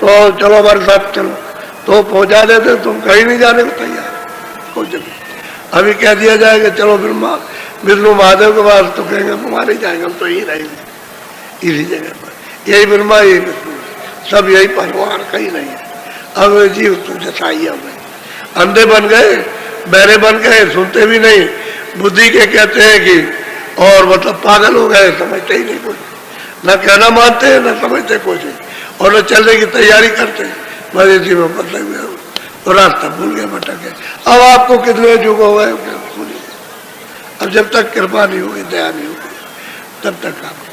तो चलो हमारे साथ चलो, तो पहुंचा देते, तुम कहीं नहीं जाने को तैयार कुछ। अभी कह दिया जाएगा चलो विष्णु महादेव के पास, तो कहेंगे हमारे जाएंगे, हम तो यही रहेंगे इसी जगह पर, यही ब्रह्मा यही विष्णु, सब यही भगवान, कहीं नहीं है। अब जीव तो जैसाई हो गए, अंधे बन गए, बहरे बन गए, सुनते भी नहीं, बुद्धि के कहते हैं कि, और मतलब पागल हो गए, समझते ही नहीं कुछ, न कहना मानते हैं न समझते कुछ, और न चलने की तैयारी करते हैं, बस इसी में मतलब तो रास्ता भूल गए, भटक गए। अब आपको कितने युग हो गए भूलिए, अब जब तक कृपा नहीं होगी, दया नहीं होगी, तब तक काम।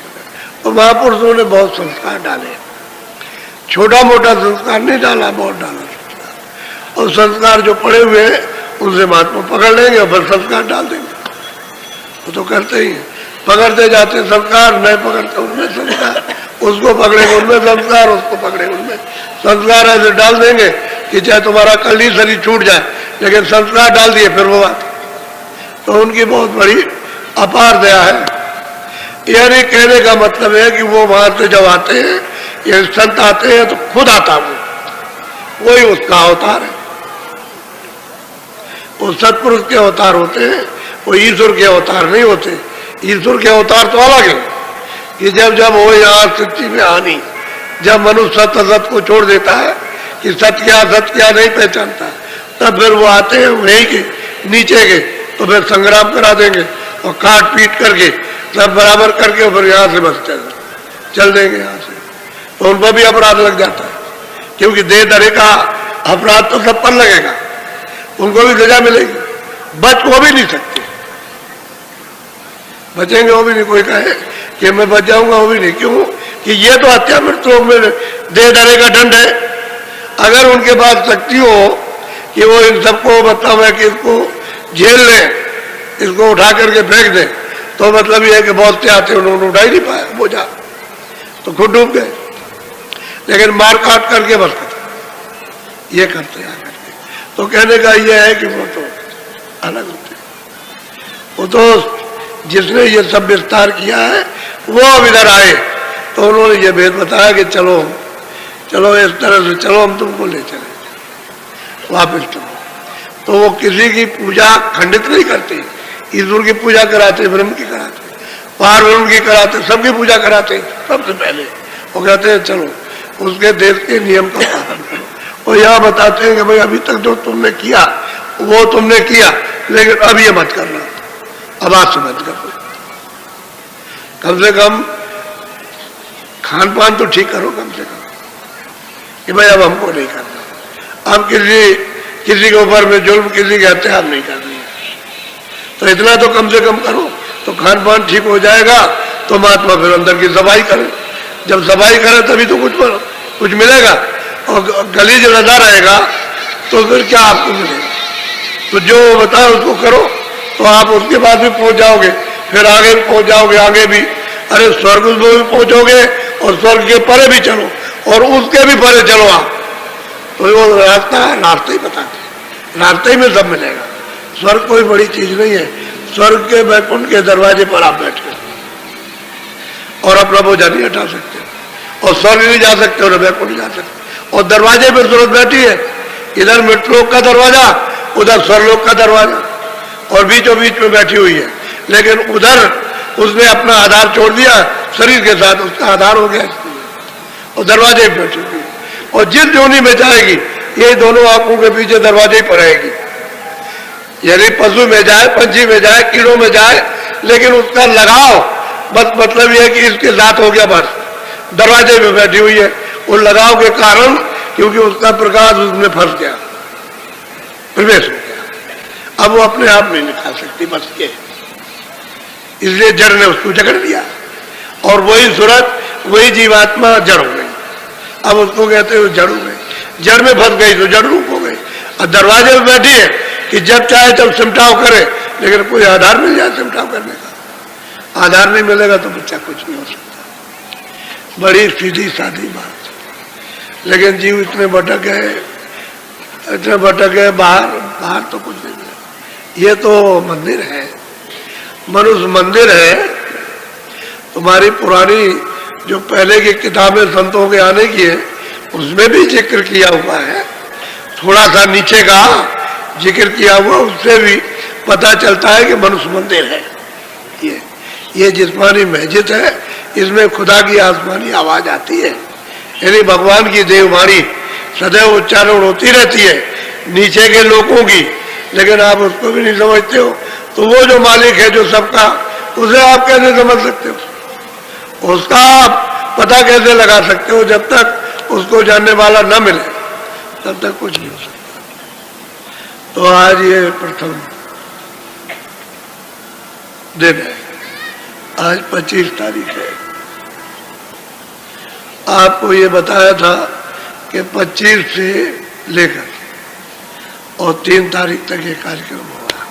और महापुरुषों ने बहुत संस्कार डाले, छोटा मोटा संस्कार नहीं डाला, बहुत डाला संस्कार, और संस्कार जो पड़े हुए हैं उनसे महात्मा पकड़ लेंगे और फिर संस्कार डाल देंगे, वो तो करते ही हैं, पकड़ते जाते संस्कार, नहीं पकड़ते उनमें संस्कार, उसको पकड़ेंगे उनमें संस्कार, उसको पकड़ेंगे उनमें संस्कार, ऐसे डाल देंगे कि चाहे तुम्हारा कल ही शरीर छूट जाए, लेकिन संस्कार डाल दिए फिर वो बात। तो उनकी बहुत बड़ी अपार दया है। यानी कहने का मतलब है कि वो वहां से जब आते हैं, ये संत आते हैं तो खुद आता वही उसका अवतार है, वो सत्पुरुष के अवतार होते हैं, वो ईश्वर के अवतार नहीं होते। ईश्वर के अवतार तो अलग है कि जब वो यहाँ सच्ची में आनी, जब मनुष्य सत्य असत को छोड़ देता है कि सत्य क्या नहीं पहचानता, तब फिर वो आते हैं वहीं के नीचे के, तो फिर संग्राम करा देंगे और काट पीट करके सब बराबर करके फिर यहाँ से बस चल देंगे यहाँ से। तो उन पर भी अपराध लग जाता है, क्योंकि देह धरे का अपराध तो सब पर लगेगा, उनको भी सजा मिलेगी, बच वो भी नहीं सकते, बचेंगे वो भी नहीं। कोई कहे कि मैं बच जाऊंगा, वो भी नहीं, क्यों कि ये तो हत्या मृत्यु में देह धरे का दंड है। अगर उनके पास शक्ति हो कि वो इन सबको मतलब है कि इसको झेल ले, इसको उठा करके फेंक दे, तो मतलब ये है कि बहुत से आते उन्होंने उठा ही नहीं पाया बोझा, तो खुद डूब गए। लेकिन मार काट करके बस ये करते हैं करके, तो कहने का ये है कि वो तो अलग होते, वो तो जिसने ये सब विस्तार किया है वो अब इधर आए, तो उन्होंने ये भेद बताया कि चलो चलो इस तरह से चलो, हम तुमको ले चले वापिस तुम। तो वो किसी की पूजा खंडित नहीं करते, ईश्वर की पूजा कराते, ब्रह्म की कराते, पार ब्रह्म की कराते, सबकी पूजा कराते। सबसे पहले वो कहते हैं चलो उसके देश के नियम का पालन करो, और यहाँ बताते हैं कि भाई अभी तक जो तुमने किया वो तुमने किया, लेकिन अब ये मत करना, अब आज से मत करो, कम से कम खान पान तो ठीक करो कम से कम, कि भाई अब हमको नहीं करना, अब किसी के ऊपर में जुल्म, किसी के हत्या नहीं करनी है, तो इतना तो कम से कम करो, तो खान पान ठीक हो जाएगा। तो महात्मा फिर अंदर की सफाई करे, जब सफाई करे तभी तो कुछ मिलेगा, और गलीज लगा रहेगा तो फिर क्या आपको मिलेगा। तो जो बताए उसको करो, तो आप उसके बाद भी पहुंच जाओगे, फिर आगे भी पहुंच जाओगे, आगे भी, अरे स्वर्ग में भी पहुंचोगे और स्वर्ग के परे भी चलो और उसके भी परे चलो आप, तो वो रास्ता है, रास्ते ही बताते, रास्ते ही में सब मिलेगा। स्वर्ग कोई बड़ी चीज नहीं है, स्वर्ग के वैकुंठ के दरवाजे पर आप बैठ कर और अपना बोझा नहीं हटा सकते, और स्वर्ग नहीं जा सकते और वैकुंठ जा सकते, और दरवाजे पर सूरत बैठी है, इधर मृतलोक का दरवाजा, उधर स्वर्गलोक का दरवाजा, और बीचों बीच में बैठी हुई है। लेकिन उधर उसने अपना आधार छोड़ दिया, शरीर के साथ उसका आधार हो गया, और दरवाजे पर बैठी हुई, और जिस जोनी में जाएगी ये दोनों आंखों के पीछे दरवाजे पर रहेगी, यानी पशु में जाए, पंछी में जाए, कीड़ों में जाए, लेकिन उसका लगाव बस मतलब यह है कि इसके साथ हो गया, बस दरवाजे में बैठी हुई है, उस लगाव के कारण, क्योंकि उसका प्रकाश उसमें फंस गया, प्रवेश हो गया, अब वो अपने आप नहीं निकाल सकती, बस ये, इसलिए जड़ ने उसको जकड़ दिया, और वही सूरत वही जीवात्मा जड़ हो गई। अब उसको कहते हैं जड़ हो गई, जड़ में फंस गई तो जड़ रूप हो गई, और दरवाजे में बैठी है कि जब चाहे तब सिमटाव करे, लेकिन कोई आधार मिल जाए सिमटाव करने का, आधार नहीं मिलेगा तो बच्चा कुछ नहीं हो सकता। बड़ी सीधी सादी बात, लेकिन जीव इतने भटक गए, बाहर तो कुछ नहीं मिला। ये तो मंदिर है, मनुष्य मंदिर है। तुम्हारी पुरानी जो पहले की किताबें संतों के आने की है, उसमें भी जिक्र किया हुआ है, थोड़ा सा नीचे का जिक्र किया हुआ, उससे भी पता चलता है कि मनुष्य मंदिर है। ये जिस्मानी मस्जिद है, इसमें खुदा की आसमानी आवाज आती है, यानी भगवान की देववाणी सदैव उच्चारण होती रहती है नीचे के लोगों की, लेकिन आप उसको भी नहीं समझते हो। तो वो जो मालिक है जो सबका, उसे आप कैसे समझ सकते हो? उसका आप पता कैसे लगा सकते हो? जब तक उसको जानने वाला न मिले तब तक कुछ नहीं हो सकता। तो आज ये प्रथम दिन है, आज 25 तारीख है। आपको ये बताया था कि 25 से लेकर और 3 तारीख तक ये कार्यक्रम होगा।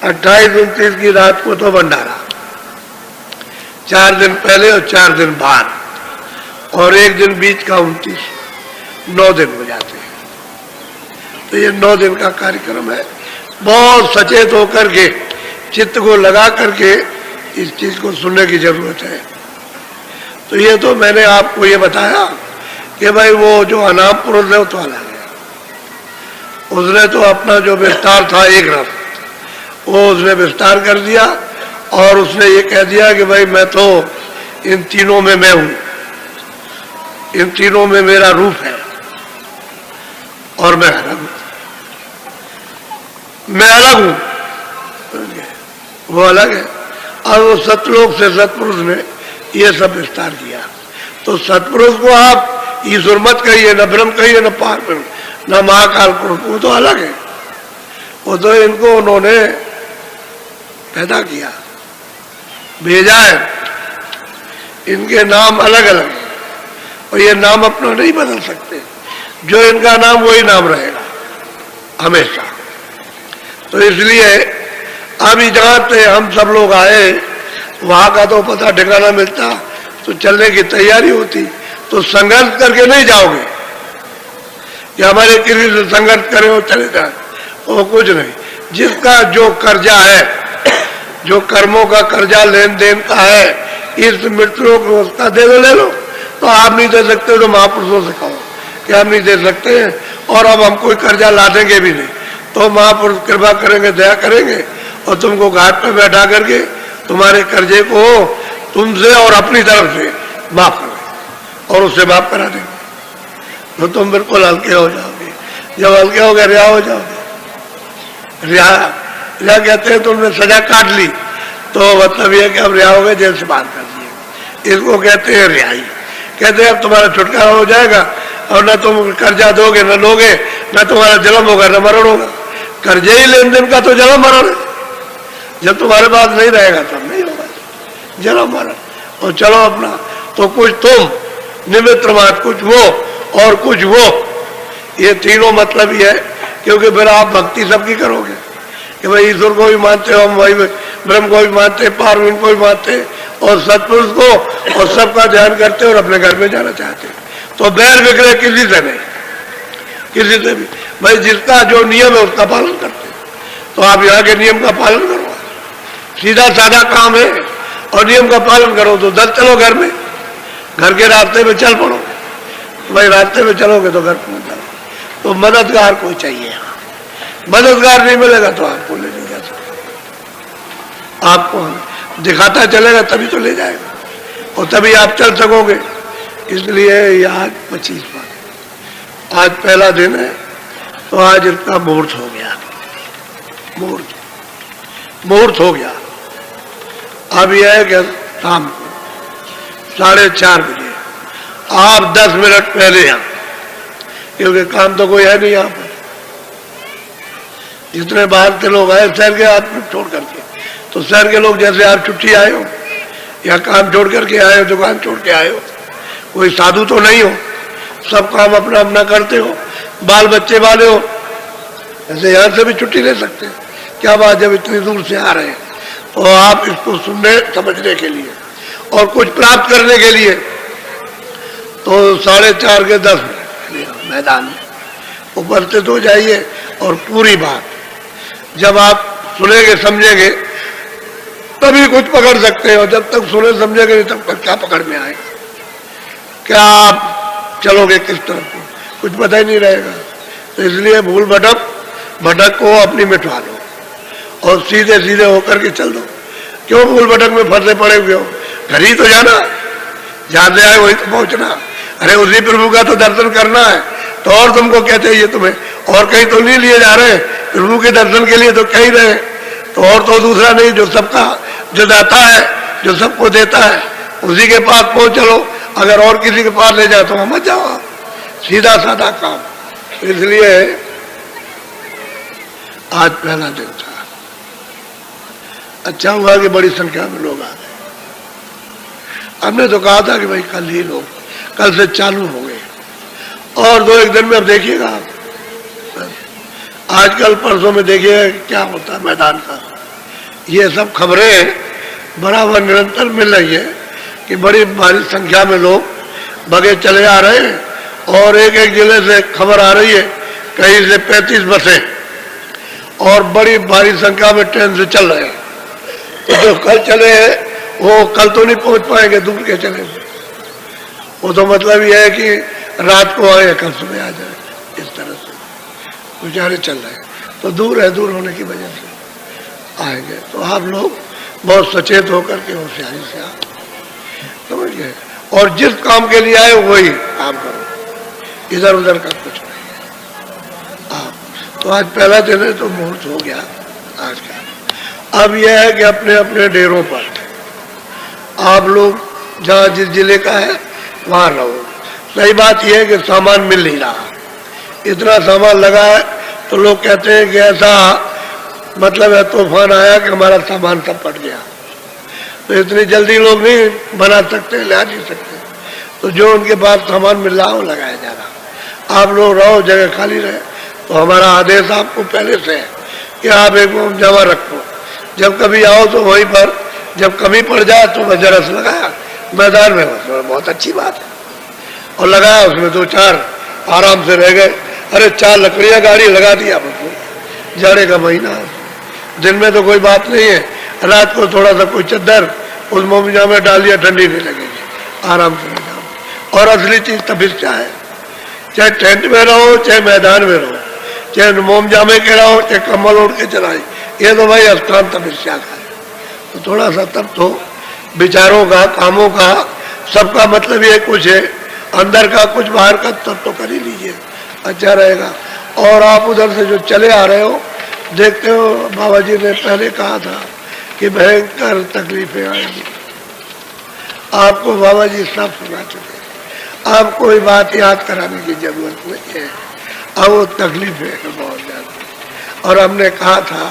28-29 की रात को तो भंडारा, 4 दिन पहले और 4 दिन बाद, और 1 दिन बीच का 29, 9 दिन हो जाते हैं। तो ये 9 दिन का कार्यक्रम है। बहुत सचेत होकर के, चित्त को लगा करके इस चीज को सुनने की जरूरत है। तो ये तो मैंने आपको ये बताया कि भाई वो जो अनाम पुरुष है वो तो अलग है। उसने तो अपना जो विस्तार था एक रथ, वो उसने विस्तार कर दिया और उसने ये कह दिया कि भाई मैं तो इन तीनों में मैं हूं, इन तीनों में मेरा रूप है और मैं अलग हूं, मैं अलग हूं, वो अलग है। और वो सतलोक से सतपुरुष ने ये सब विस्तार किया। तो सतपुरुष को आप ईश्वर मत कहिए, न ब्रह्म कहिए, न पार ब्रह्म, न महाकाल पुरुष, वो तो अलग है। वो तो इनको उन्होंने पैदा किया, भेजा है, इनके नाम अलग अलग है और ये नाम अपना नहीं बदल सकते। जो इनका नाम वही नाम रहेगा हमेशा। तो इसलिए अभी जहां से हम सब लोग आए वहां का तो पता ठिकाना मिलता तो चलने की तैयारी होती। तो संघर्ष करके नहीं जाओगे कि हमारे किसी से संघर्ष करें और चले जाए, वो कुछ नहीं। जिसका जो कर्जा है, जो कर्मों का कर्जा लेन देन का है, इस मृत्यु को उसका दे दो, ले लो। तो आप नहीं दे सकते तो महापुरुषों से कहो कि हम नहीं दे सकते हैं और अब हम कोई कर्जा ला देंगे भी नहीं। तो महापुरुष कृपा करेंगे, दया करेंगे और तुमको घाट पे बैठा करके तुम्हारे कर्जे को तुमसे और अपनी तरफ से माफ कर देंगे और उससे माफ करा देंगे। तो तुम बिल्कुल हल्के हो जाओगे। जब हल्के हो गए, रिहा हो जाओगे। रिहा कहते हैं तुमने सजा काट ली तो मतलब यह कि अब रिहा हो गए, जेल से बाहर कर दिए, इसको कहते हैं रिहाई। कहते हैं अब तुम्हारा छुटकारा हो जाएगा और न तुम कर्जा दोगे, न लोगे, न तुम्हारा जन्म होगा, न मरण होगा। कर्जे ही लेन देन का तो जन्म मरण है। जब तुम्हारे पास नहीं रहेगा तब नहीं होगा जन्म मरण। और चलो अपना, तो कुछ तुम निमित्त मात्र, कुछ वो और कुछ वो, ये तीनों मतलब ही है। क्योंकि फिर आप भक्ति सबकी करोगे कि भाई ईश्वर को भी मानते हो, हम भाई ब्रह्म को भी मानते, पार्वती को भी मानते और सतपुरुष को, और सबका ध्यान करते और अपने घर में जाना चाहते। तो बैर विक्रय किसी से नहीं, किसी से भी। भाई जिसका जो नियम है उसका पालन करते। तो आप यहाँ के नियम का पालन करो, सीधा साधा काम है और नियम का पालन करो। तो दल चलो घर में, घर के रास्ते में चल पड़ो। भाई रास्ते में चलोगे तो घर पहुंच जाओ। तो मददगार कोई चाहिए यहाँ, मददगार नहीं मिलेगा तो आपको ले नहीं जा सकते। आपको दिखाता चलेगा तभी तो ले जाएगा और तभी आप चल सकोगे। इसलिए ये आज 25वां, आज पहला दिन है। तो आज इतना मुहूर्त हो गया, मुहूर्त हो गया। अब यह है कि शाम को 4:30 बजे आप 10 मिनट पहले यहाँ, क्योंकि काम तो कोई है नहीं यहाँ पर। जितने बाहर के लोग आए शहर के आदमी छोड़ करके, तो शहर के लोग जैसे आप छुट्टी आए हो या काम छोड़ करके आए हो, दुकान छोड़ के आए हो, कोई साधु तो नहीं हो, सब काम अपना अपना करते हो, बाल बच्चे वाले हो, ऐसे यहाँ से भी छुट्टी ले सकते हैं। क्या बात, जब इतनी दूर से आ रहे हैं तो आप इसको सुनने समझने के लिए और कुछ प्राप्त करने के लिए, तो 4:30 के 10 मिनट मैदान में उपस्थित हो जाइए। और पूरी बात जब आप सुनेंगे समझेंगे तभी कुछ पकड़ सकते हो। जब तक सुने समझेंगे नहीं तब तक क्या पकड़ में आए। क्या आप चलोगे किस तरफ को, कुछ पता ही नहीं रहेगा। तो इसलिए भूल भटक को अपनी मिटवा लो और सीधे सीधे होकर के चल दो। क्यों भूल भटक में फंसे पड़े हुए हो, घर ही तो जाना, जहां से आए वही तो पहुंचना। अरे उसी प्रभु का तो दर्शन करना है, तो और तुमको क्या चाहिए तुम्हें, और कहीं तो नहीं लिए जा रहे, प्रभु के दर्शन के लिए तो कहीं रहे, तो और तो दूसरा नहीं, जो सबका जो दाता है, जो सबको देता है, उसी के पास पहुंच चलो। अगर और किसी के पास ले जाओ तो मत जाओ आप, सीधा साधा काम। इसलिए आज पहला दिन था, अच्छा हुआ कि बड़ी संख्या में लोग आ गए। हमने तो कहा था कि भाई कल ही लोग, कल से चालू हो गए और 2-1 दिन में अब देखिएगा आप, आजकल परसों में देखिए क्या होता है मैदान का। ये सब खबरें बराबर निरंतर मिल रही है कि बड़ी भारी संख्या में लोग भगे चले आ रहे हैं और एक जिले से खबर आ रही है कहीं से 35 बसें और बड़ी भारी संख्या में ट्रेन से चल रहे हैं। तो जो कल चले हैं वो कल तो नहीं पहुंच पाएंगे, दूर के चले, वो तो मतलब ये है कि रात को आए कल सुबह आ जाए, इस तरह से गुजारे चल रहे हैं। तो दूर है, दूर होने की वजह से आएंगे। तो आप लोग बहुत सचेत होकर के होशियारी से आप समझ गए, और जिस काम के लिए आए वही काम करो, इधर उधर का कुछ नहीं है आप। तो आज पहला दिन है तो मुहूर्त हो गया आज का। अब यह है कि अपने अपने डेरों पर आप लोग जहाँ जिस जिले का है वहाँ रहो। सही बात यह है कि सामान मिल नहीं रहा, इतना सामान लगा है तो लोग कहते हैं कि ऐसा मतलब है तूफान आया कि हमारा सामान सब पट गया। तो इतनी जल्दी लोग नहीं बना सकते, ला नहीं सकते, तो जो उनके पास सामान मिल रहा हो लगाया जा रहा। आप लोग रहो, जगह खाली रहे। तो हमारा आदेश आपको पहले से है कि आप एक जमा रखो, जब कभी आओ तो वहीं पर, जब कमी पड़ जाए तो वह जरस लगाया मैदान में, बहुत अच्छी बात है। और लगाया उसमें 2-4 आराम से रह गए। अरे 4 लकड़ियां गाड़ी लगा दिया आपको, जाड़े का महीना, दिन में तो कोई बात नहीं है, रात को थोड़ा सा कोई चद्दर उस मोमजा में डाल दिया, ठंडी नहीं लगेगी, आराम से रह जाओ। और असली चीज तपस्या है, चाहे टेंट में रहो, चाहे मैदान में रहो, चाहे मोमजामे के रहो, चाहे कम्बल ओढ़ के चलाए, ये तो भाई स्थान तपस्या का है। तो थोड़ा सा तब तो विचारों का, कामों का, सबका मतलब ये कुछ है, अंदर का कुछ बाहर का तब तो कर ही लीजिए, अच्छा रहेगा। और आप उधर से जो चले आ रहे हो, देखते हो बाबा जी ने पहले कहा था कि भयंकर तकलीफें आएंगी। आपको बाबा जी सब सुना चुके, आप कोई बात याद कराने की जरूरत नहीं है। अब वो तकलीफें बहुत ज्यादा, और हमने कहा था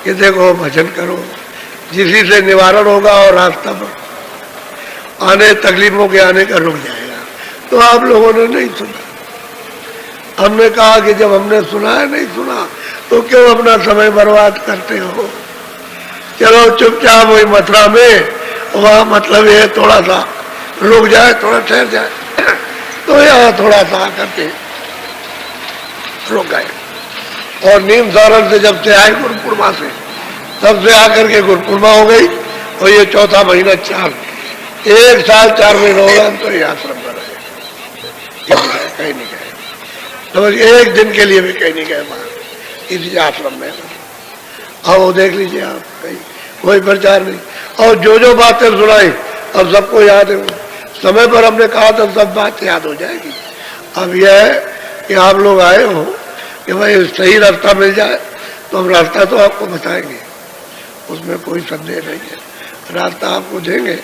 कि देखो भजन करो, जिसी से निवारण होगा और रास्ता पर आने तकलीफों के आने का रुक जाएगा। तो आप लोगों ने नहीं सुना। हमने कहा कि जब हमने सुना है, नहीं सुना तो क्यों अपना समय बर्बाद करते हो, चलो चुपचाप वही मथुरा में, वहाँ मतलब ये थोड़ा सा रुक जाए, थोड़ा ठहर जाए, तो यहाँ थोड़ा सा आकर के रुक गए। और नीम सारण से जब से आए गुरुपुरमा से, तब से आकर के गुरुपुरमा हो गई, और ये 4था महीना 1 साल 4 महीने होगा हम तो ये आश्रम पर रहे, कहीं नहीं गए, तो एक दिन के लिए भी कहीं नहीं गए बाहर, इसी आश्रम में। आओ देख लीजिए आप, कहीं कोई प्रचार नहीं, और जो जो बातें सुनाई अब सबको याद है। समय पर हमने कहा था सब बात याद हो जाएगी। अब यह है कि आप लोग आए हो कि भाई सही रास्ता मिल जाए तो हम रास्ता तो आपको बताएंगे, उसमें कोई संदेह नहीं है, रास्ता आपको देंगे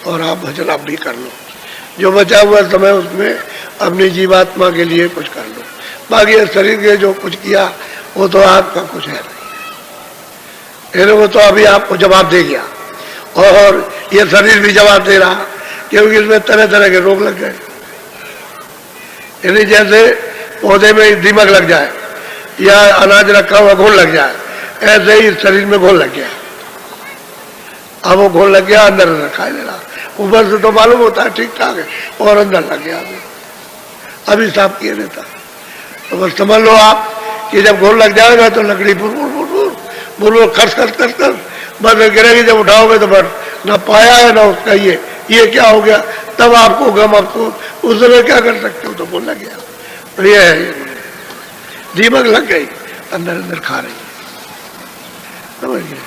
और आप भजन आप भी कर लो। जो बचा हुआ समय उसमें अपनी जीवात्मा के लिए कुछ कर लो, बाकी शरीर के जो कुछ किया वो तो आपका कुछ है नहीं, वो तो अभी आपको जवाब दे गया, और ये शरीर भी जवाब दे रहा, क्योंकि इसमें तरह तरह के रोग लग गए। यानी जैसे पौधे में दीमक लग जाए या अनाज रखा हुआ घोल लग जाए, ऐसे ही शरीर में घोल लग गया। अब वो घोल लग गया, अंदर रखा ले रहा, ऊपर से तो मालूम होता है ठीक ठाक है, और अंदर लग गया अभी साफ किए रहता। तो बस समझ लो आप कि जब घोल लग जाएगा तो लकड़ी बुर खस बस गिरेगी, जब उठाओगे तो बस ना पाया है ना उसका ये क्या हो गया, तब आपको गम, आपको उस समय क्या कर सकते हो, तो बोला गया तो ये है, ये दीमक लग गई, अंदर अंदर खा रही है, समझ गए,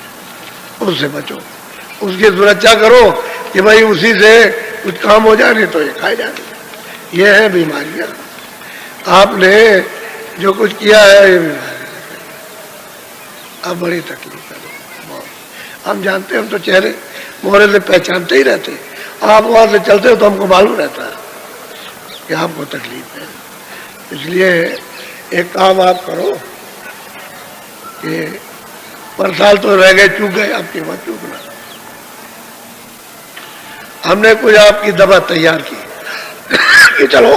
उससे बचो, उसकी सुरक्षा करो कि भाई उसी से कुछ काम हो जाए, नहीं तो ये खाए जाए। ये है बीमारियां, आपने जो कुछ किया है ये बीमारी, अब बड़ी तकलीफ है बहुत। हम जानते हैं, हम तो चेहरे मोहरे से पहचानते ही रहते, आप वहां से चलते हो तो हमको मालूम रहता है कि आपको तकलीफ है। इसलिए एक काम आप करो कि पर साल तो रह गए, चूक गए, आपकी मत चूकना। हमने कुछ आपकी दवा तैयार की कि चलो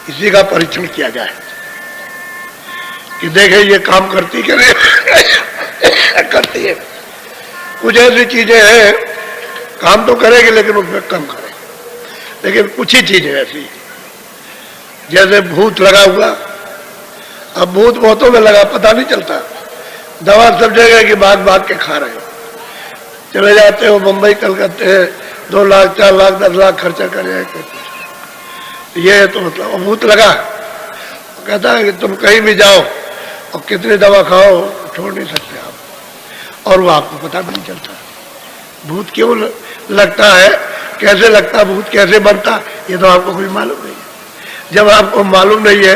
इसी का परीक्षण किया जाए कि देखे ये काम करती कि नहीं करती है। कुछ ऐसी चीजें हैं काम तो करेगी लेकिन उसमें कम करे, लेकिन कुछ ही चीजें ऐसी, जैसे भूत लगा हुआ, अब भूत बहुतों में लगा पता नहीं चलता, दवा सब जगह की भाग भाग के खा रहे हो, चले जाते हो मुंबई कलकत्ते 2 लाख 4 लाख 10 लाख खर्चा करे, ये तो मतलब भूत लगा, कहता है कि तुम कहीं भी जाओ और कितनी दवा खाओ छोड़ नहीं सकते आप, और वो आपको पता भी नहीं चलता भूत क्यों लगता है, कैसे लगता, भूत कैसे बनता, ये तो आपको कोई मालूम नहीं है। जब आपको मालूम नहीं है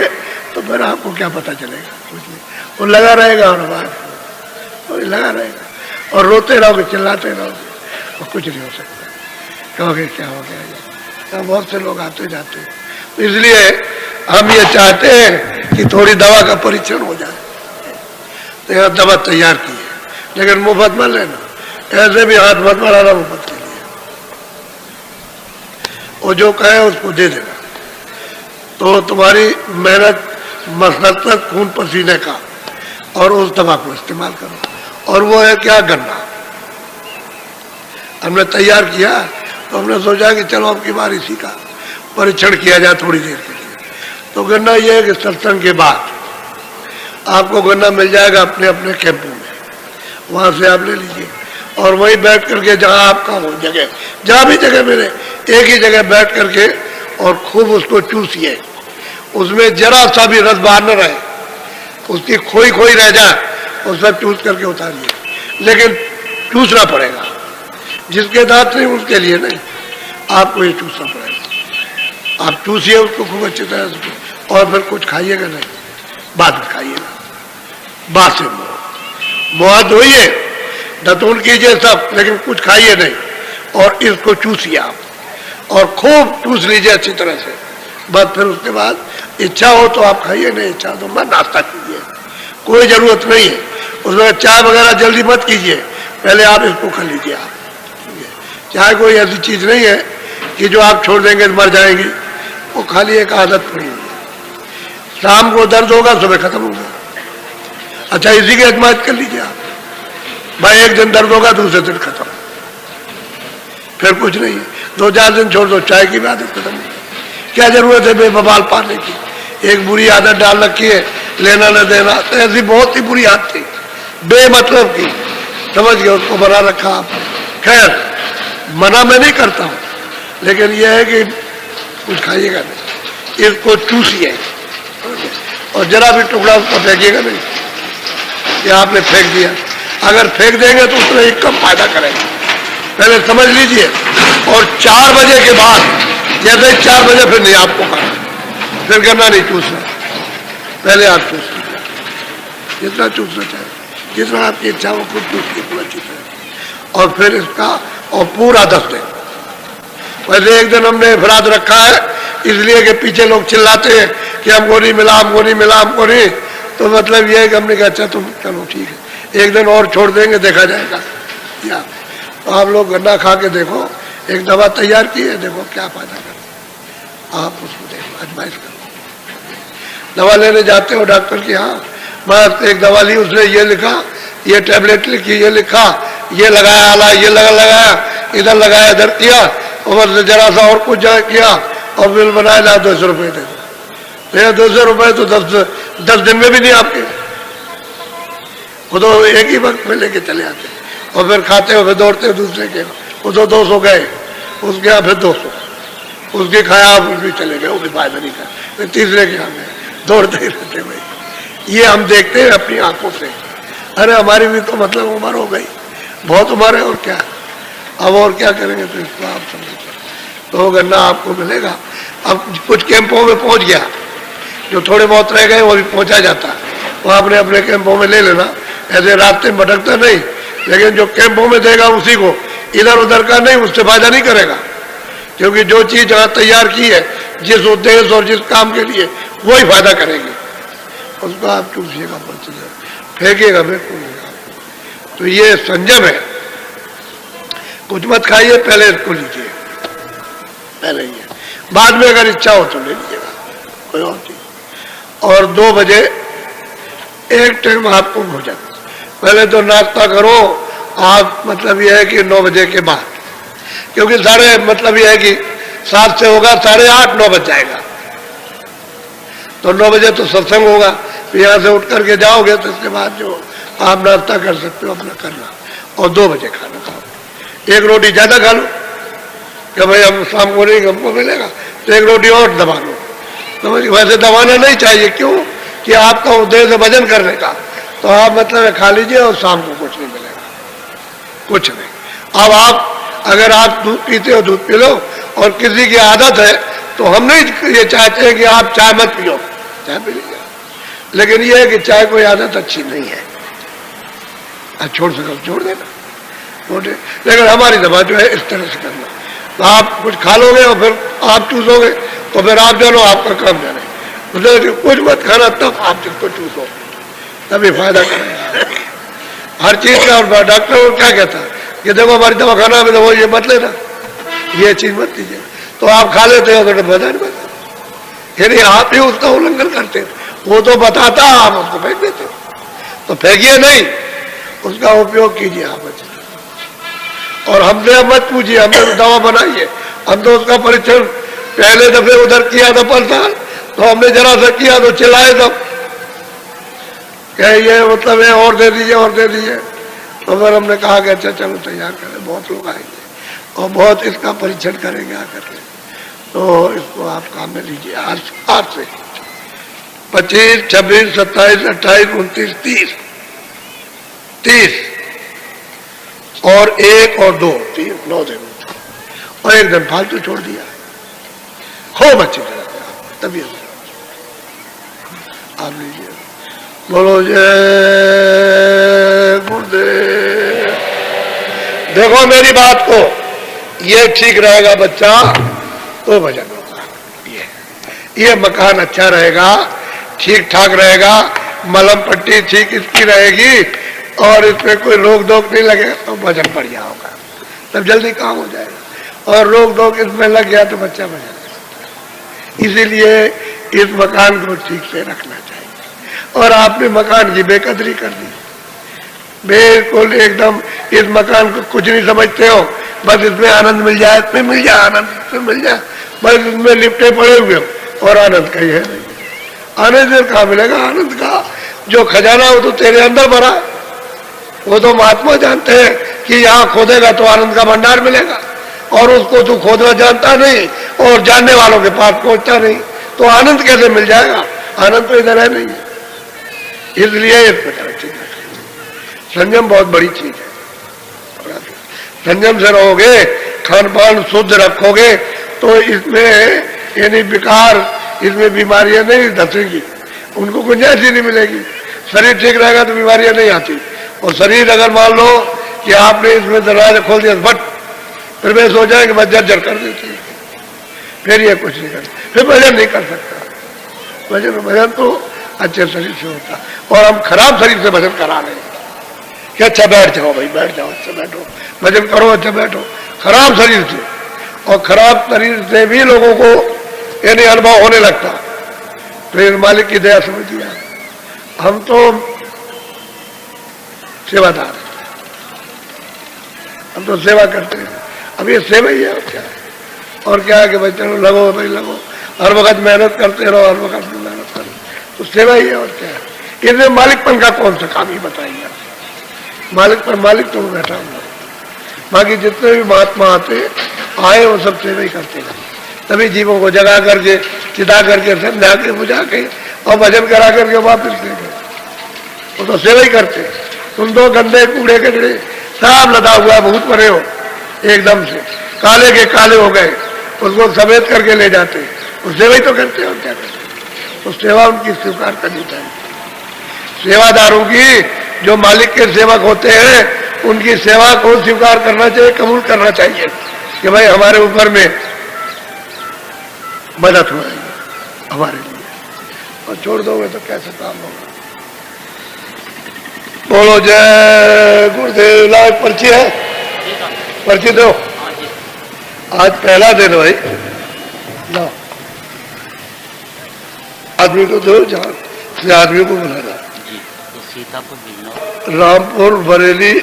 तो फिर आपको क्या पता चलेगा, कुछ नहीं, वो लगा रहेगा और आवाज तो लगा रहेगा और रोते रहोगे, चिल्लाते रहोगे और कुछ नहीं हो सकता, कहोगे क्या हो गया। बहुत से लोग आते जाते हैं, तो इसलिए हम ये चाहते हैं कि थोड़ी दवा का परीक्षण हो जाए, तो यह दवा तैयार की है, लेकिन मुफ्त मत लेना, ऐसे भी हाथ मत बढ़ाना मुफ्त के लिए, वो जो कहे उसको दे देना, तो तुम्हारी मेहनत मसरत खून पसीने का, और उस दवा को इस्तेमाल करो। और वो है क्या, गन्ना हमने तैयार किया, तो हमने सोचा कि चलो अब की बार इसी का परीक्षण किया जाए थोड़ी देर के लिए। तो गन्ना ये है कि सत्संग के बाद आपको गन्ना मिल जाएगा अपने अपने कैंपों में, वहां से आप ले लीजिए और वहीं बैठ करके जहां आपका हो जगह, जहां भी जगह मिले एक ही जगह बैठ करके और खूब उसको चूसिए, उसमें जरा सा भी रस बाहर न रहे, उसकी खोई खोई रह जाए और सब चूस करके उतारिए, लेकिन चूसना पड़ेगा, जिसके दांत नहीं उसके लिए नहीं, आपको ये चूसना पड़ेगा। आप चूसिए उसको खूब अच्छी तरह से, और फिर कुछ खाइएगा नहीं, बाद में खाइएगा, बाद से मुँह धोइए, दतून कीजिए सब, लेकिन कुछ खाइए नहीं, और इसको चूसिए आप और खूब चूस लीजिए अच्छी तरह से। बस फिर उसके बाद इच्छा हो तो आप खाइए, नहीं इच्छा तो मत नाश्ता कीजिए, कोई जरूरत नहीं है उसमें चाय वगैरह जल्दी मत कीजिए, पहले आप इसको खा लीजिए। आप चाय कोई ऐसी चीज नहीं है कि जो आप छोड़ देंगे तो मर जाएंगे, वो खाली एक आदत पड़ी हुई है। शाम को दर्द होगा सुबह खत्म होगा, अच्छा इसी की आजमाइश कर लीजिए आप, भाई एक दिन दर्द होगा दूसरे दिन खत्म, फिर कुछ नहीं है, 2-4 दिन छोड़ दो चाय की भी आदत खत्म होगी। क्या जरूरत है बेबबाल पाने की, एक बुरी आदत डाल रखी है लेना न देना, तो ऐसी बहुत ही बुरी आदत थी बेमतलब की, समझ गए, उसको बना रखा आप। खैर मना मैं नहीं करता हूं, लेकिन यह है कि कुछ खाइएगा नहीं, इसको चूसिए और जरा भी टुकड़ा उसका फेंकिएगा नहीं कि आपने फेंक दिया, अगर फेंक देंगे तो उसमें एक कम फायदा करेगा, पहले समझ लीजिए। और 4 बजे के बाद, जैसे 4 बजे फिर नहीं आपको खाना, फिर करना नहीं चूसना, पहले आप चूस लीजिए, जितना चूसना चाहिए, जितना आपकी इच्छा हो खुद चूस लीजिए अच्छी तरह, और फिर इसका और पूरा 10 दिन। वैसे एक दिन हमने अपराध रखा है इसलिए कि पीछे लोग चिल्लाते हैं कि हमको नहीं मिला, हमको नहीं मिला, हमको नहीं, तो मतलब ये है कि हमने कहा अच्छा तुम चलो ठीक है, एक दिन और छोड़ देंगे, देखा जाएगा। या तो आप लोग गन्ना खा के देखो, एक दवा तैयार की है, देखो क्या फायदा करती, आप उसको देखो, आजमाइश करो। दवा लेने जाते हो डॉक्टर के यहाँ, बस एक दवा ली, उसने ये लिखा, ये टैबलेट लिखी, ये लिखा, ये लगाया आला, ये लगाया, इधर लगाया, इधर किया, और जरा सा और कुछ किया और बिल बनाया, ला 200 रुपये दे दो, 200 रुपये तो 10 दिन में भी नहीं आपके, वो तो एक ही वक्त में लेके चले आते और फिर खाते हो, फिर दौड़ते हो दूसरे के, वो तो 200 गए, उसके यहाँ फिर 200, उसके खाया, आप उसमें चले गए, वो भी फायदा नहीं खाया, फिर तीसरे के यहाँ गए, दौड़ते ही रहते भाई। ये हम देखते हैं अपनी आंखों से। अरे हमारी भी तो मतलब उम्र हो गई, बहुत उम्र है, और क्या, अब और क्या करेंगे, तो इसको आप समझ तो गन्ना आपको मिलेगा। अब कुछ कैंपों में पहुंच गया, जो थोड़े बहुत रह गए वो भी पहुंचा जाता, वो आपने अपने कैंपों में ले लेना, ऐसे रास्ते में भटकता नहीं। लेकिन जो कैंपों में देगा उसी को, इधर उधर का नहीं, उससे फायदा नहीं करेगा, क्योंकि जो चीज जहाँ तैयार की है जिस उद्देश्य और जिस काम के लिए, वही फायदा करेगी। उसको आप चूसिएगा, फेंकेगा, बिल्कुल। तो ये संयम है, कुछ मत खाइए, पहले इसको लीजिए, पहले ये, बाद में अगर इच्छा हो तो ले लीजिएगा, कोई और चीज। और 2 बजे एक टाइम आपको भोजन, पहले तो नाश्ता करो आप, मतलब यह है कि 9 बजे के बाद, क्योंकि साढ़े मतलब यह है कि 7 से होगा, 8:30 9 बज जाएगा, तो 9 बजे तो सत्संग होगा, फिर यहाँ से उठ करके जाओगे तो इसके बाद जो आप नाश्ता कर सकते हो अपना करना, और 2 बजे खाना खाओ। 1 रोटी ज्यादा खा लो कि भाई हम शाम को नहीं हमको मिलेगा, तो 1 रोटी और दबा लो। तो वैसे दबाना नहीं चाहिए, क्यों कि आपका उद्देश्य है भजन करने का, तो आप मतलब खा लीजिए और शाम को कुछ नहीं मिलेगा, कुछ नहीं। अब आप अगर आप दूध पीते हो दूध पी लो, और किसी की आदत है तो हम नहीं ये चाहते हैं कि आप चाय मत पियो, चाय पी लीजिए, लेकिन ये है कि चाय कोई आदत अच्छी नहीं है, छोड़ सको छोड़ देना, लेकिन हमारी दवा जो है इस तरह से करना। तो आप कुछ खा लोगे और फिर आप चूसोगे, तो फिर आप जानो आपका काम जाने, मतलब कुछ मत खाना, तब आप जिसको चूसो, तभी फायदा करेगा हर चीज का। और डॉक्टर क्या कहता है कि देखो हमारी दवा खाना में, देखो ये मत लेना, ये चीज मत लीजिए, तो आप खा लेते हो तो बता नहीं बता, यानी आप ही उसका उल्लंघन करते, वो तो बताता, आप उसको फेंक देते हो, तो फेंकिए नहीं, उसका उपयोग कीजिए आप अच्छे। और हमसे मत पूछिए, हमने तो दवा बनाई है, हम तो उसका परीक्षण पहले दफे उधर किया था परसाल, तो हमने जरा सा किया तो चिल्लाए तब, क्या ये मतलब है और दे दीजिए और दे दीजिए, तो फिर हमने कहा कि अच्छा चलो तैयार करें, बहुत लोग आएंगे और बहुत इसका परीक्षण करेंगे आकर के, तो इसको आप काम में लीजिए आज से 25, 26, 27, 28, 29, 30 और 1 और 2, 3, 9 दिन, और 1 दिन फालतू छोड़ दिया, खूब अच्छी तरह तभी आप लीजिए। बोलो जय गुरुदेव। देखो मेरी बात को, ये ठीक रहेगा बच्चा तो भजन होगा, ये मकान अच्छा रहेगा, ठीक ठाक रहेगा, मलम पट्टी ठीक इसकी रहेगी, और इसमें कोई रोक टोक नहीं लगेगा तो भजन बढ़िया होगा, तब जल्दी काम हो जाएगा। और रोक टोक इसमें लग गया तो बच्चा भजन, इसीलिए इस मकान को ठीक से रखना चाहिए। और आपने मकान की बेकदरी कर दी, बिल्कुल एकदम इस मकान को कुछ नहीं समझते हो, बस इसमें आनंद मिल जाए, इसमें मिल जाए आनंद, इसमें मिल जाए, बस इसमें लिपटे पड़े हुए हो, और आनंद कहीं है नहीं। आनंद कहाँ मिलेगा? आनंद का जो खजाना हो तो तेरे अंदर भरा है, वो तो महात्मा जानते हैं कि यहाँ खोदेगा तो आनंद का भंडार मिलेगा, और उसको तू खोदना जानता नहीं और जानने वालों के पास पहुंचता नहीं, तो आनंद कैसे मिल जाएगा? आनंद तो इधर है नहीं है। इसलिए संयम बहुत बड़ी चीज है, संयम से रहोगे, खान पान शुद्ध रखोगे, तो इसमें यानी विकार, इसमें बीमारियां नहीं धसेंगी, उनको गुंजाइश ही नहीं मिलेगी। शरीर ठीक रहेगा तो बीमारियां नहीं आती, और शरीर अगर मान लो कि आपने इसमें दरवाजा खोल दिया बट फिर वे सो जाएंगे, मैं जर्जर कर देती है, फिर ये कुछ नहीं करता, फिर भजन नहीं कर सकता। भजन तो अच्छे शरीर से होता, और हम खराब शरीर से भजन करा रहे हैं कि अच्छा बैठ जाओ भाई, बैठ जाओ, अच्छा बैठो, भजन करो, अच्छा बैठो, खराब शरीर से। और खराब शरीर से भी लोगों को यानी अनुभव होने लगता, फिर मालिक की दया समझ दिया, हम तो सेवादार, हम तो सेवा करते हैं, अब ये सेवा ही है और क्या है? और क्या है कि भाई चलो लगो भाई लगो, हर वक्त मेहनत करते रहो, हर वक्त मेहनत करो, तो सेवा ही है और क्या है? इसमें मालिकपन का कौन सा काम ही बताइए? मालिक पर मालिक तो बैठा हुआ, बाकी जितने भी महात्मा आते आए वो सब सेवा ही करते हैं, तभी जीवों को जगा करके चिता करके समझा के बुझा के और भजन करा करके वापस ले गए। वो तो सेवा ही करते। तुम तो गंदे कूड़े कचड़े सब लदा हुआ है, बहुत परे हो, एकदम से काले के काले हो गए, उसको सफेद करके ले जाते, वो सेवा ही तो करते हैं और क्या करते। तो सेवा उनकी स्वीकार करनी चाहिए। सेवादारों की, जो मालिक के सेवक होते हैं, उनकी सेवा को स्वीकार करना चाहिए, कबूल करना चाहिए कि भाई हमारे ऊपर में मदद हो रही है हमारे लिए, और छोड़ दोगे तो कैसे काम होगा। बोलो जय गुरुदेव। लाओ पर्ची है, पर्ची दो। आज पहला दिन भाई, लाओ आदमी को दो, जहाँ से आदमी को बुलाना। रामपुर, बरेली,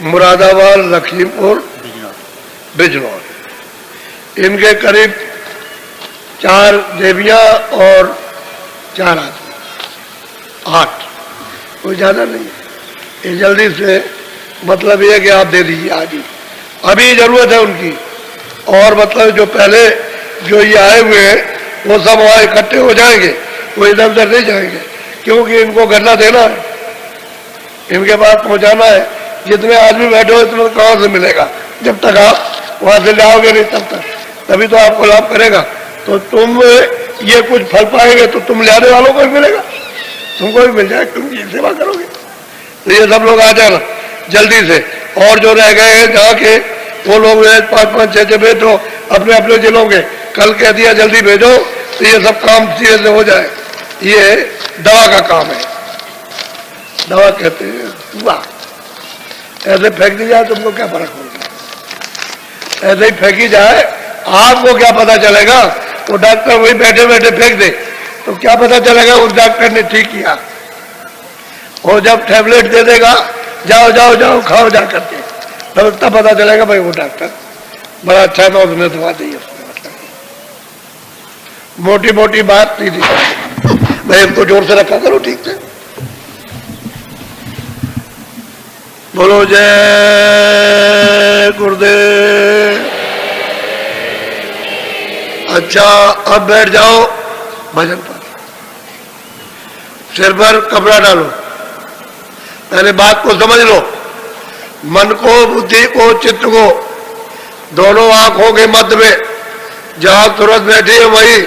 मुरादाबाद, लखीमपुर, बिजनौर, इनके करीब 4 देवियां और 4 आदमी, 8, कोई ज्यादा नहीं। ये जल्दी से मतलब ये है कि आप दे दीजिए आज ही, अभी जरूरत है उनकी। और मतलब जो पहले जो ये आए हुए हैं वो सब वहां इकट्ठे हो जाएंगे, वो इधर उधर नहीं जाएंगे, क्योंकि इनको गन्ना देना है, इनके पास पहुंचाना है। जितने आदमी बैठे हो इतना कहां से मिलेगा, जब तक आप वहां से लाओगे नहीं तब तक, तभी तो आपको लाभ करेगा। तो तुम ये कुछ फल पाएंगे तो तुम लाने वालों को भी मिलेगा, तुमको भी मिल जाए, तुम ये सेवा करोगे। तो ये सब लोग आ जाना जल्दी से। और जो रह गए हैं जहाँ के, वो लोग 5-5, 6 भेजो अपने अपने जिलों के, कल कह दिया जल्दी भेजो तो ये सब काम धीरे से हो जाए। ये दवा का काम है, दवा कहते हैं हुआ। ऐसे फेंक दी जाए तुमको क्या फर्क होगा, ऐसे ही फेंकी जाए, आपको क्या पता चलेगा। वो डॉक्टर वही बैठे बैठे फेंक दे तो क्या पता चलेगा उस डॉक्टर ने ठीक किया। और जब टैबलेट दे देगा, जाओ जाओ जाओ खाओ जा करके, तब पता चलेगा भाई वो डॉक्टर बड़ा अच्छा था, उसने दवा दी। उसने मतलब मोटी मोटी बात नहीं दी भाई, इनको जोर से रखा करो ठीक से। बोलो जय गुरुदेव। अच्छा अब बैठ जाओ भजन पर, सिर पर कपड़ा डालो, पहले बात को समझ लो। मन को, बुद्धि को, चित्त को, दोनों आंखों के मध्य में जहां तुरंत बैठे है वही,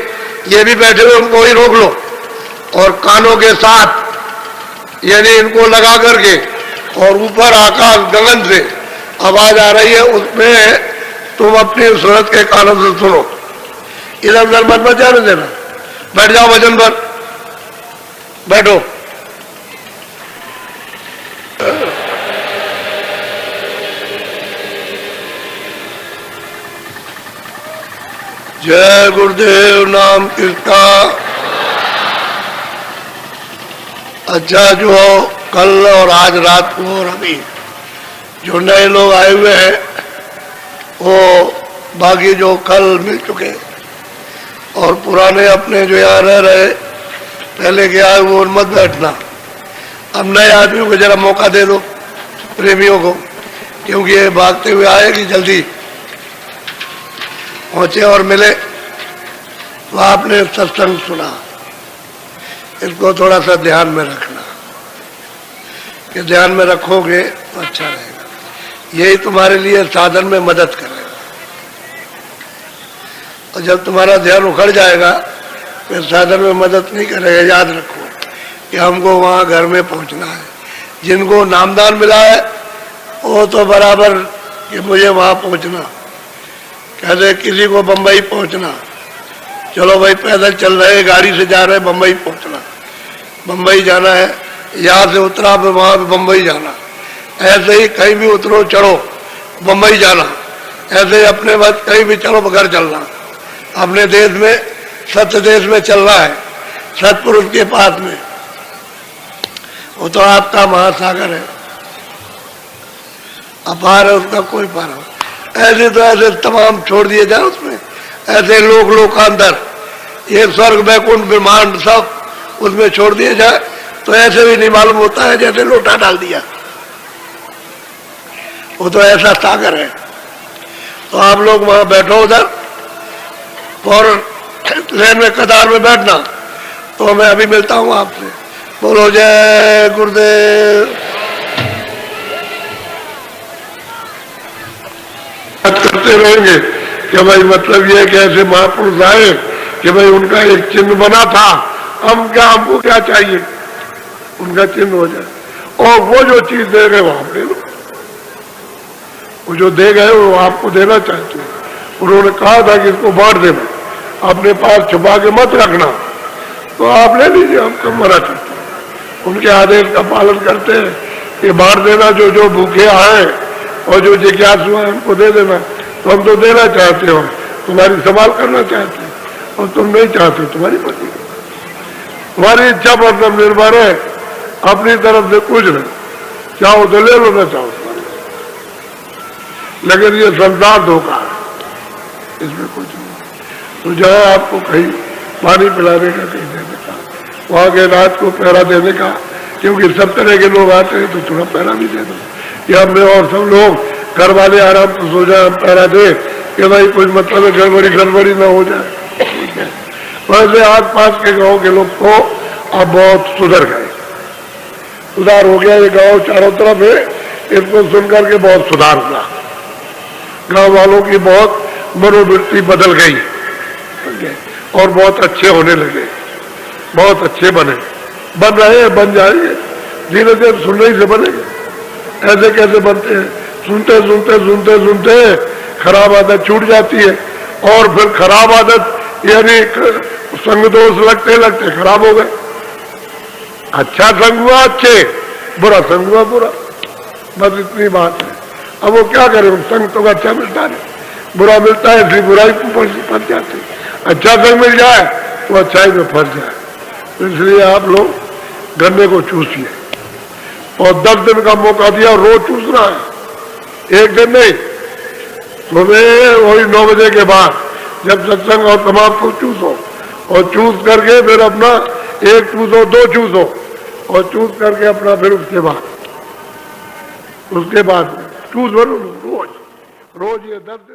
ये भी बैठे हुए उनको ही रोक लो। और कानों के साथ यानी इनको लगा करके, और ऊपर आकाश गगन से आवाज आ रही है, उसमें तुम अपनी सूरत के कानों से सुनो, इधर उधर मत जाने देना। बैठ जाओ भजन पर, बैठो। जय गुरुदेव नाम किसका। अच्छा जो कल और आज रात को और अभी जो नए लोग आए हुए हैं, वो बाकी जो कल मिल चुके और पुराने अपने जो यहाँ रह रहे पहले के आए वो मत बैठना। अब नए आदमियों को जरा मौका दे दो, प्रेमियों को, क्योंकि ये भागते हुए आए कि जल्दी पहुंचे और मिले। तो आपने सत्संग सुना, इसको थोड़ा सा ध्यान में रखना, कि ध्यान में रखोगे तो अच्छा रहेगा। यही तुम्हारे लिए साधन में मदद करेगा। और जब तुम्हारा ध्यान उखड़ जाएगा फिर साधन में मदद नहीं करेगा। याद रखो कि हमको वहाँ घर में पहुँचना है। जिनको नामदान मिला है वो तो बराबर कि मुझे वहाँ पहुँचना, कहते किसी को बम्बई पहुँचना, चलो भाई पैदल चल रहे, गाड़ी से जा रहे, बम्बई पहुँचना, बम्बई जाना है, यहाँ से उतरा वहाँ बम्बई जाना। ऐसे ही कहीं भी उतरो चढ़ो बम्बई जाना, ऐसे ही अपने बस कहीं भी चलो बगैर चलना। अपने देश में, सत्य देश में चलना है, सतपुरुष के पास में, वो तो आपका महासागर है, अपार है, उसका कोई पार हो। ऐसे तो ऐसे तमाम छोड़ दिए जाए उसमें, ऐसे लोक लोकांतर, ये स्वर्ग वैकुंठ ब्रह्मांड सब उसमें छोड़ दिए जाए तो ऐसे भी नहीं मालूम होता है जैसे लोटा डाल दिया। वो तो ऐसा सागर है। तो आप लोग वहां बैठो, उधर और लाइन में कतार में बैठना। तो मैं अभी मिलता हूँ आपसे। बोलो जय गुरुदेव। करते रहेंगे कि भाई मतलब ये कि ऐसे महापुरुष आए कि भाई उनका एक चिन्ह बना था, हम क्या, हमको क्या चाहिए, उनका चिन्ह हो जाए। और वो जो चीज दे गए वो आप दे लो, वो जो दे गए वो आपको देना चाहते हैं। उन्होंने कहा था कि इसको बांट देना, अपने पास छुपा के मत रखना, तो आप ले लीजिए, हम कब मना करते हैं। उनके आदेश का पालन करते हैं कि बांट देना, जो जो भूखे आए और जो जिज्ञासु है उनको दे देना। तो हम तो देना चाहते हो, तुम्हारी संभाल करना चाहते हो, और तुम नहीं चाहते, तुम्हारी मर्जी, तुम्हारी इच्छा पर तुम निर्भर है, अपनी तरफ से कुछ नहीं, चाहो तो ले लो, ना चाहो तो। लेकिन ये संसार धोखा है, इसमें कुछ नहीं। तो जो है आपको कहीं पानी पिलाने का, कहीं देने का, वहां के रात को पहरा देने का, क्योंकि सब तरह के लोग आते हैं, तो थोड़ा पहरा भी दे दो। या मैं और सब लोग घर वाले आराम से सो जाए, हम पहरा दे कि भाई कुछ मतलब है गड़बड़ी ना हो जाए। वैसे आस पास के गांव के लोग को अब बहुत सुधर गए, सुधार हो गया। ये गांव चारों तरफ है, इसको सुनकर के बहुत सुधार हुआ। गांव वालों की बहुत मनोवृत्ति बदल गई और बहुत अच्छे होने लगे, बहुत अच्छे बने, बन रहे हैं, बन जाएंगे, धीरे धीरे सुनने से बनेंगे। ऐसे कैसे बनते हैं, सुनते सुनते सुनते सुनते खराब आदत छूट जाती है, और फिर खराब आदत यानी संग दोष लगते लगते खराब हो गए। अच्छा संग हुआ अच्छे, बुरा संग हुआ बुरा, बस इतनी बात है। अब वो क्या करें, संग तो अच्छा मिलता नहीं, बुरा मिलता है, इसलिए बुराई फंस जाती। अच्छा संग मिल जाए तो अच्छाई में फंस जाए। तो इसलिए आप लोग गन्ने को चूसिए, और 10 दिन का मौका दिया, रोज चूसना है, एक दिन नहीं। सुबह वही 9 बजे के बाद जब सत्संग और समाप्त को चूसो, और चूस करके फिर अपना 1 चूसो, 2 चूसो, और चूस करके अपना फिर उसके बाद चूस भरो रोज रोज। ये 10 दिन